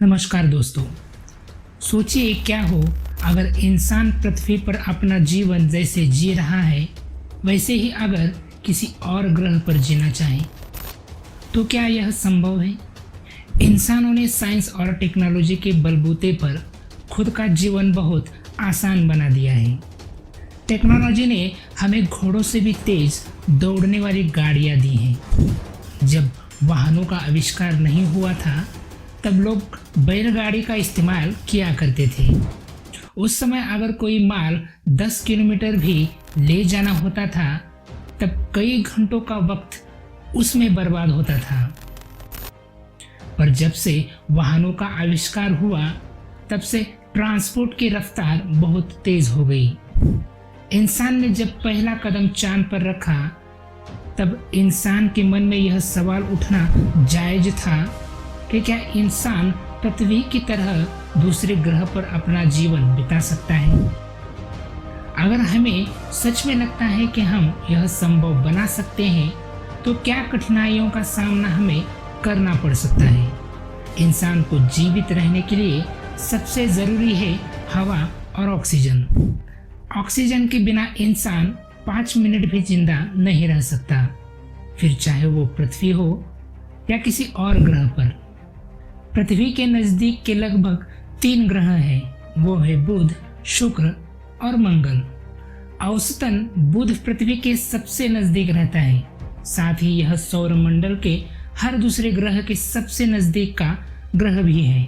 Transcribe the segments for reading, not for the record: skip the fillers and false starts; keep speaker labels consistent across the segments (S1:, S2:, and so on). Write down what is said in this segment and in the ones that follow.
S1: नमस्कार दोस्तों। सोचिए क्या हो अगर इंसान पृथ्वी पर अपना जीवन जैसे जी रहा है वैसे ही अगर किसी और ग्रह पर जीना चाहे, तो क्या यह संभव है? इंसानों ने साइंस और टेक्नोलॉजी के बलबूते पर खुद का जीवन बहुत आसान बना दिया है। टेक्नोलॉजी ने हमें घोड़ों से भी तेज दौड़ने वाली गाड़ियां दी हैं। जब वाहनों का आविष्कार नहीं हुआ था तब लोग बैलगाड़ी का इस्तेमाल किया करते थे। उस समय अगर कोई माल 10 किलोमीटर भी ले जाना होता था तब कई घंटों का वक्त उसमें बर्बाद होता था। पर जब से वाहनों का आविष्कार हुआ तब से ट्रांसपोर्ट की रफ्तार बहुत तेज हो गई। इंसान ने जब पहला कदम चांद पर रखा तब इंसान के मन में यह सवाल उठना जायज था कि क्या इंसान पृथ्वी की तरह दूसरे ग्रह पर अपना जीवन बिता सकता है? अगर हमें सच में लगता है कि हम यह संभव बना सकते हैं तो क्या कठिनाइयों का सामना हमें करना पड़ सकता है? इंसान को जीवित रहने के लिए सबसे ज़रूरी है हवा और ऑक्सीजन। ऑक्सीजन के बिना इंसान 5 मिनट भी जिंदा नहीं रह सकता, फिर चाहे वो पृथ्वी हो या किसी और ग्रह पर। पृथ्वी के नज़दीक के लगभग 3 ग्रह हैं, वो है बुध, शुक्र और मंगल। औसतन बुध पृथ्वी के सबसे नज़दीक रहता है, साथ ही यह सौरमंडल के हर दूसरे ग्रह के सबसे नज़दीक का ग्रह भी है।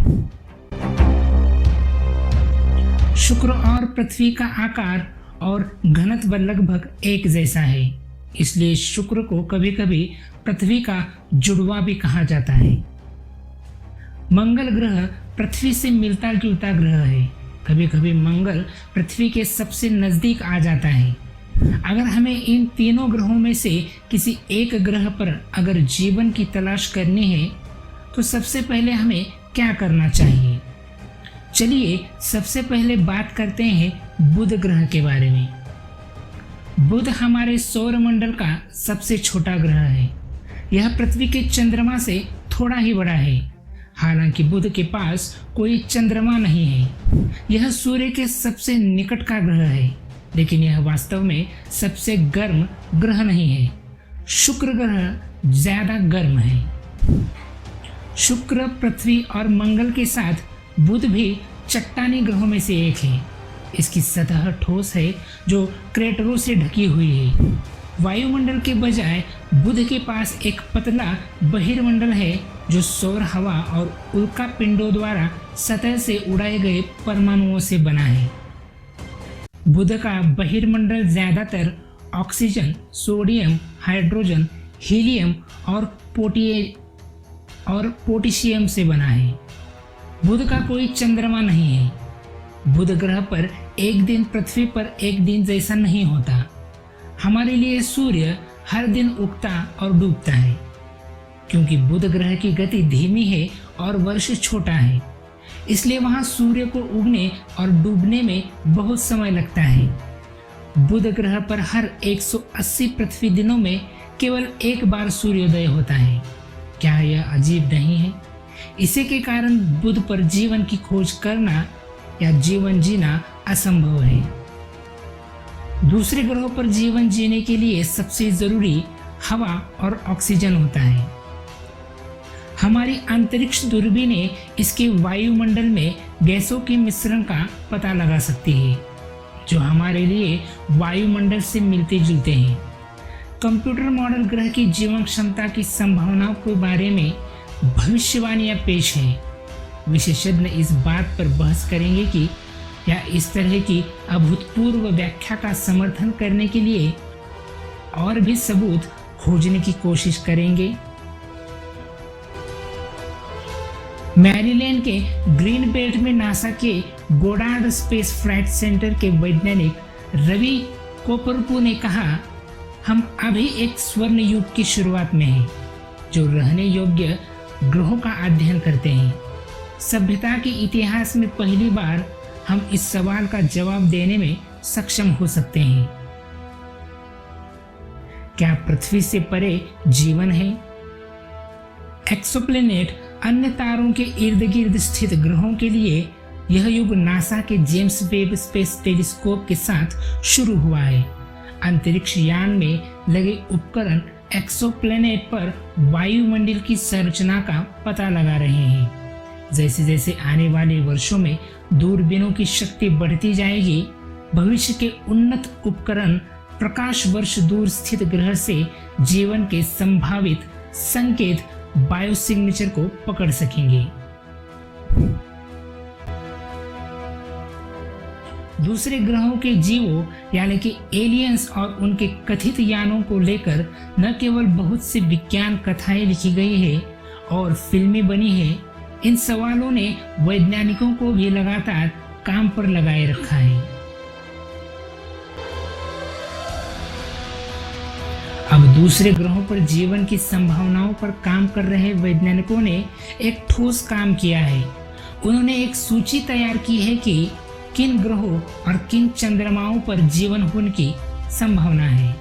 S1: शुक्र और पृथ्वी का आकार और घनत्व लगभग एक जैसा है, इसलिए शुक्र को कभी कभी पृथ्वी का जुड़वा भी कहा जाता है। मंगल ग्रह पृथ्वी से मिलता जुलता ग्रह है। कभी कभी मंगल पृथ्वी के सबसे नज़दीक आ जाता है। अगर हमें इन तीनों ग्रहों में से किसी एक ग्रह पर अगर जीवन की तलाश करनी है तो सबसे पहले हमें क्या करना चाहिए? चलिए सबसे पहले बात करते हैं बुध ग्रह के बारे में। बुध हमारे सौरमंडल का सबसे छोटा ग्रह है। यह पृथ्वी के चंद्रमा से थोड़ा ही बड़ा है। हालांकि बुध के पास कोई चंद्रमा नहीं है। यह सूर्य के सबसे निकट का ग्रह है, लेकिन यह वास्तव में सबसे गर्म ग्रह नहीं है। शुक्र ग्रह ज्यादा गर्म है। शुक्र, पृथ्वी और मंगल के साथ बुध भी चट्टानी ग्रहों में से एक है। इसकी सतह ठोस है जो क्रेटरों से ढकी हुई है। वायुमंडल के बजाय बुध के पास एक पतला बहिर्मंडल है जो सौर हवा और उल्का पिंडों द्वारा सतह से उड़ाए गए परमाणुओं से बना है। बुध का बहिर्मंडल ज्यादातर ऑक्सीजन, सोडियम, हाइड्रोजन, हीलियम और पोटेशियम से बना है। बुध का कोई चंद्रमा नहीं है। बुध ग्रह पर एक दिन पृथ्वी पर एक दिन जैसा नहीं होता। हमारे लिए सूर्य हर दिन उगता और डूबता है। क्योंकि बुध ग्रह की गति धीमी है और वर्ष छोटा है, इसलिए वहां सूर्य को उगने और डूबने में बहुत समय लगता है। बुध ग्रह पर हर 180 पृथ्वी दिनों में केवल एक बार सूर्योदय होता है। क्या यह अजीब नहीं है? इसी के कारण बुध पर जीवन की खोज करना या जीवन जीना असंभव है। दूसरे ग्रहों पर जीवन जीने के लिए सबसे जरूरी हवा और ऑक्सीजन होता है। हमारी अंतरिक्ष दूरबीनें इसके वायुमंडल में गैसों के मिश्रण का पता लगा सकती है जो हमारे लिए वायुमंडल से मिलते जुलते हैं। कंप्यूटर मॉडल ग्रह की जीवन क्षमता की संभावनाओं के बारे में भविष्यवाणियां पेश हैं। विशेषज्ञ इस बात पर बहस करेंगे कि या इस तरह की अभूतपूर्व व्याख्या का समर्थन करने के लिए और भी सबूत खोजने की कोशिश करेंगे। मैरीलैंड के ग्रीन बेल्ट में नासा के गोडार्ड स्पेस फ्लाइट सेंटर के वैज्ञानिक रवि कोपरपू ने कहा, हम अभी एक स्वर्ण युग की शुरुआत में हैं जो रहने योग्य ग्रहों का अध्ययन करते हैं। सभ्यता के इतिहास में पहली बार हम इस सवाल का जवाब देने में सक्षम हो सकते हैं। क्या पृथ्वी से परे जीवन है? एक्सोप्लैनेट अन्य तारों के इर्द गिर्द स्थित ग्रहों के लिए यह युग नासा के जेम्स वेब स्पेस टेलीस्कोप के साथ शुरू हुआ है। अंतरिक्ष यान में लगे उपकरण एक्सोप्लैनेट पर वायुमंडल की संरचना का पता लगा रहे हैं। जैसे जैसे आने वाले वर्षों में दूरबीनों की शक्ति बढ़ती जाएगी, भविष्य के उन्नत उपकरण प्रकाश वर्ष दूर स्थित ग्रह से जीवन के संभावित संकेत बायोसिग्नेचर को पकड़ सकेंगे। दूसरे ग्रहों के जीवों यानी कि एलियंस और उनके कथित यानों को लेकर न केवल बहुत सी विज्ञान कथाएं लिखी गई है और फिल्में बनी है, इन सवालों ने वैज्ञानिकों को भी लगातार काम पर लगाए रखा है। अब दूसरे ग्रहों पर जीवन की संभावनाओं पर काम कर रहे वैज्ञानिकों ने एक ठोस काम किया है। उन्होंने एक सूची तैयार की है कि किन ग्रहों और किन चंद्रमाओं पर जीवन होने की संभावना है।